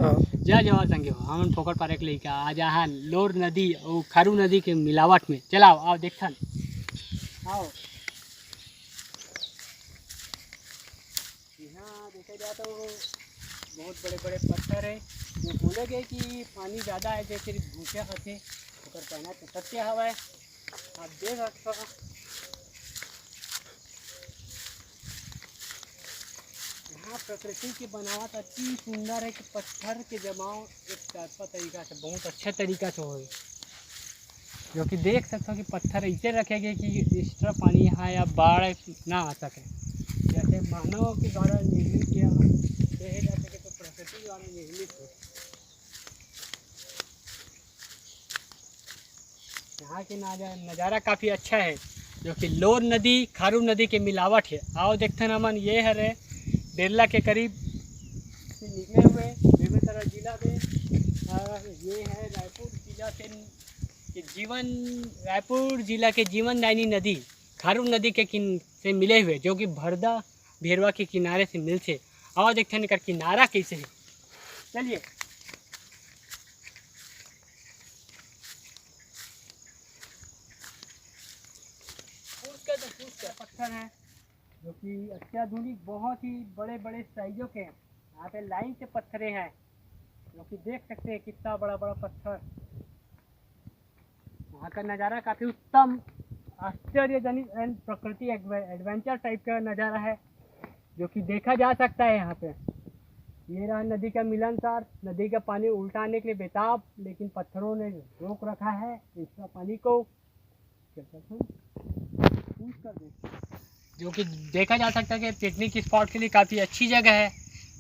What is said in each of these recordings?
जय जवाहर संगे हो हम फोकट पारे के लेके आज यहाँ लोर नदी और खारू नदी के मिलावट में चलाओ आओ देखन आओ। यहाँ देखा जाए तो बहुत बड़े बड़े पत्थर है जो बोले गए कि पानी ज़्यादा है जैसे भूखे होते ओकर कहना तो सत्य हवा है। आप देख सकते हो यहाँ प्रकृति की बनावट अच्छी सुंदर है कि पत्थर के जमाव एक तरफा तरीका से बहुत अच्छा तरीका से हो, जो कि देख सकते हो कि पत्थर ऐसे रखे गए कि इस तरह पानी यहाँ या बाढ़ ना आ सके, जैसे मानव के द्वारा निर्मित किया जा सके तो प्रकृति द्वारा निर्मित हो। यहाँ के नज़ारा काफ़ी अच्छा है जो कि लोर नदी खारू नदी के मिलावट है। आओ देखते हैं अमन ये है बेरला के करीब से निकले हुए बेमेतरा जिला में ये है रायपुर जिला के जीवनदायिनी नदी खारू नदी के से मिले हुए जो कि भरदा भेरवा के किनारे से मिलते। आओ देखते हैं किनारा कैसे है, चलिए। पत्थर है जो कि अत्याधुनिक बहुत ही बड़े बड़े साइजों के हैं। यहाँ पे लाइन से पत्थरे हैं जो कि देख सकते हैं कितना बड़ा बड़ा पत्थर। वहाँ का नज़ारा काफ़ी उत्तम आश्चर्यजनक एंड प्रकृति एडवेंचर टाइप का नज़ारा है जो कि देखा जा सकता है। यहाँ पे ये रहा नदी का मिलनसार, नदी का पानी उल्टा आने के लिए बेताब, लेकिन पत्थरों ने रोक रखा है इसका पानी को कर दे, जो कि देखा जा सकता है कि पिकनिक स्पॉट के लिए काफ़ी अच्छी जगह है।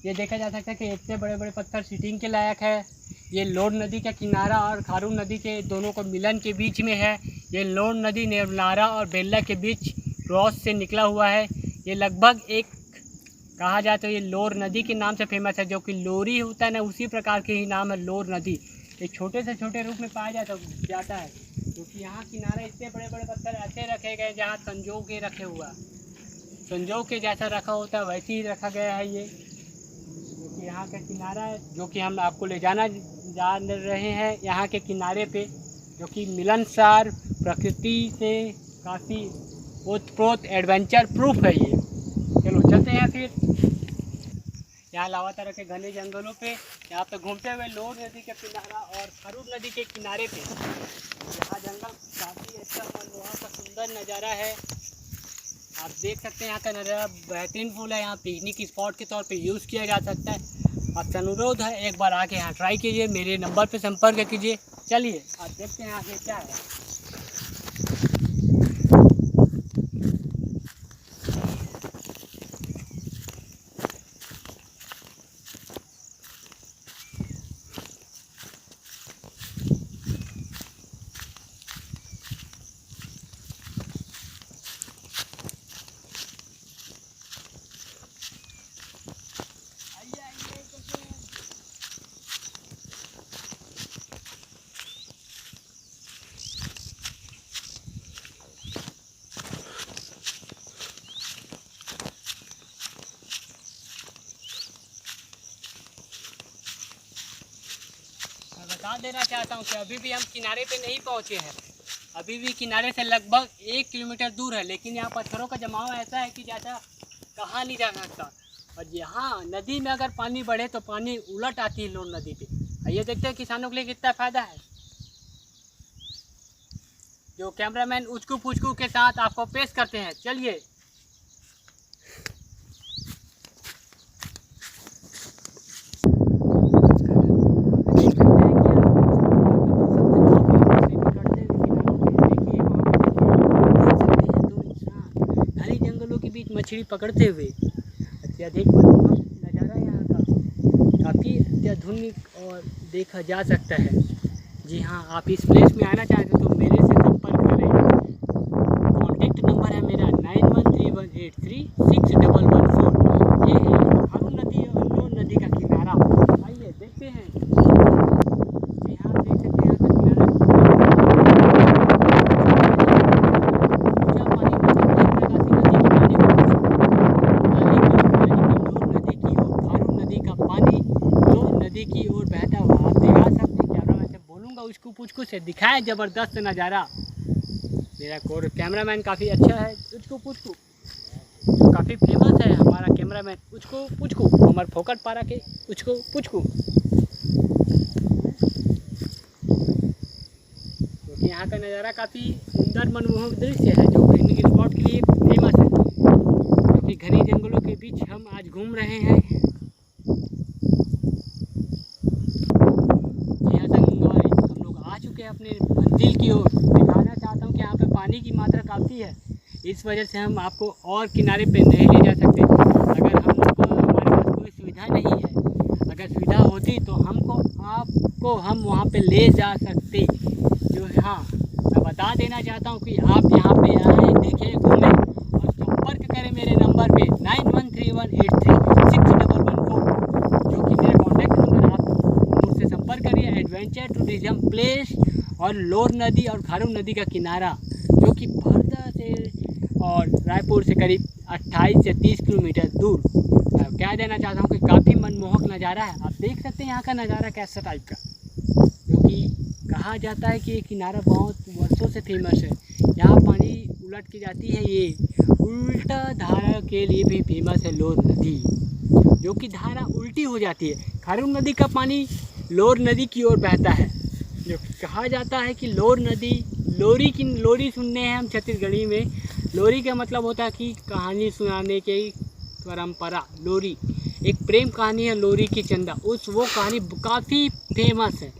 ये देखा जा सकता है कि इतने बड़े बड़े पत्थर सीटिंग के लायक है। ये लोर नदी का किनारा और खारू नदी के दोनों को मिलन के बीच में है। ये लोर नदी नेवनारा और बेल्ला के बीच क्रॉस से निकला हुआ है। ये लगभग एक कहा जाए तो ये लोर नदी के नाम से फेमस है, जो कि लोरी होता है ना उसी प्रकार के ही नाम है लोर नदी। ये छोटे से छोटे रूप में पाया जाता है क्योंकि यहाँ किनारे इतने बड़े बड़े पत्थर ऐसे रखे गए जहाँ संजो के रखे हुआ, संजो के जैसा रखा होता है वैसे ही रखा गया है। ये जो कि यहाँ का किनारा है जो कि हम आपको ले जा रहे हैं यहाँ के किनारे पे, जो कि मिलनसार प्रकृति से काफ़ी ओतप्रोत एडवेंचर प्रूफ है ये। चलो चलते हैं फिर। यहाँ लावातारा के घने जंगलों पे यहाँ पे घूमते हुए लोर नदी के किनारा और खारू नदी के किनारे पे यहाँ जंगल काफ़ी अच्छा मनोहर का सुंदर नज़ारा है। आप देख सकते हैं यहाँ का नज़ारा बेहतरीन फूल है। यहाँ पिकनिक स्पॉट के तौर पे यूज़ किया जा सकता है। आपसे अनुरोध है एक बार आके यहाँ ट्राई कीजिए, मेरे नंबर पे संपर्क कीजिए। चलिए आप देखते हैं आगे क्या है। बता देना चाहता हूँ कि अभी भी हम किनारे पे नहीं पहुँचे हैं, अभी भी किनारे से लगभग 1 किलोमीटर दूर है, लेकिन यहाँ पत्थरों का जमाव ऐसा है कि जैसा कहा नहीं जा सकता। और यहाँ नदी में अगर पानी बढ़े तो पानी उलट आती है लोर नदी पे। ये देखते हैं किसानों के लिए कितना फ़ायदा है। जो कैमरामैन उचकू पुचकू के साथ आपको पेश करते हैं, चलिए। मछली पकड़ते हुए अत्यधिक मनोहर नज़ारा यहाँ का काफ़ी अत्याधुनिक और देखा जा सकता है। जी हाँ, आप इस प्लेस में आना चाहते हो तो मेरे से संपर्क करें। कॉन्टेक्ट नंबर है मेरा 9131836114। ये है खारू नदी और लोर नदी का किनारा। आइए देखते हैं। जी हाँ, देख सकते हैं यहाँ का किनारा नदी की की ओर बहता हुआ आप दिखा सकते हैं। कैमरामैन से बोलूँगा उसको पूछ से दिखाए ज़बरदस्त नज़ारा। मेरा कैमरामैन काफ़ी अच्छा है, उसको पूछ जो काफ़ी फेमस है हमारा कैमरामैन, उसको पूछ हमारे फोकट पारा के उसको पूछ क्योंकि यहाँ का नज़ारा काफ़ी सुंदर मनमोहक दृश्य है जो पिकनिक स्पॉट के लिए फेमस है। क्योंकि घने जंगलों के बीच हम आज घूम रहे हैं। हम लोग आ चुके हैं अपने मंजिल की ओर। दिखाना चाहता हूँ कि यहाँ पे पानी की मात्रा काफ़ी है, इस वजह से हम आपको और किनारे पे नहीं ले जा सकते। अगर हमारे पास कोई सुविधा नहीं है, अगर सुविधा होती तो आपको हम वहाँ पे ले जा सकते। जो हाँ, मैं बता देना चाहता हूँ कि आप यहाँ पे आए, देखें, घूमें और संपर्क करें मेरे नंबर पे 9131836114, जो कि मेरा कॉन्टैक्ट नंबर। आप मुझसे संपर्क करिए। एडवेंचर टूरिज्म प्लेस और लोर नदी और खारू नदी का किनारा, जो कि बर्दा से और रायपुर से करीब 28 से 30 किलोमीटर दूर। मैं क्या देना चाहता हूँ कि काफ़ी मनमोहक नज़ारा है। आप देख सकते हैं यहाँ का नज़ारा कैसा टाइप का, क्योंकि कहा जाता है कि ये किनारा बहुत वर्षों से फेमस है। यहाँ पानी उलट के जाती है, ये उल्टा धारा के लिए भी फेमस है लोर नदी, जो कि धारा उल्टी हो जाती है। खारू नदी का पानी लोर नदी की ओर बहता है। जो कहा जाता है कि लोर नदी लोरी सुनने हैं हम छत्तीसगढ़ी में। लोरी का मतलब होता है कि कहानी सुनाने की परंपरा। लोरी एक प्रेम कहानी है, लोरी की चंदा, वो कहानी काफ़ी फेमस है।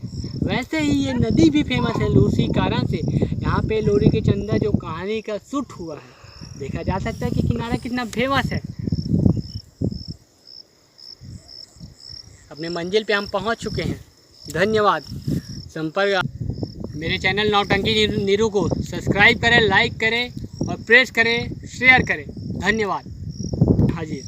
वैसे ही ये नदी भी फेमस है उसी कारण से। यहाँ पे लोरी की चंदा जो कहानी का शूट हुआ है, देखा जा सकता है कि किनारा कितना फेमस है। अपने मंजिल पे हम पहुँच चुके हैं। धन्यवाद। संपर्क मेरे चैनल नौटंकी नीरू को सब्सक्राइब करें, लाइक करें और प्रेस करें, शेयर करें। धन्यवाद। हाजिर।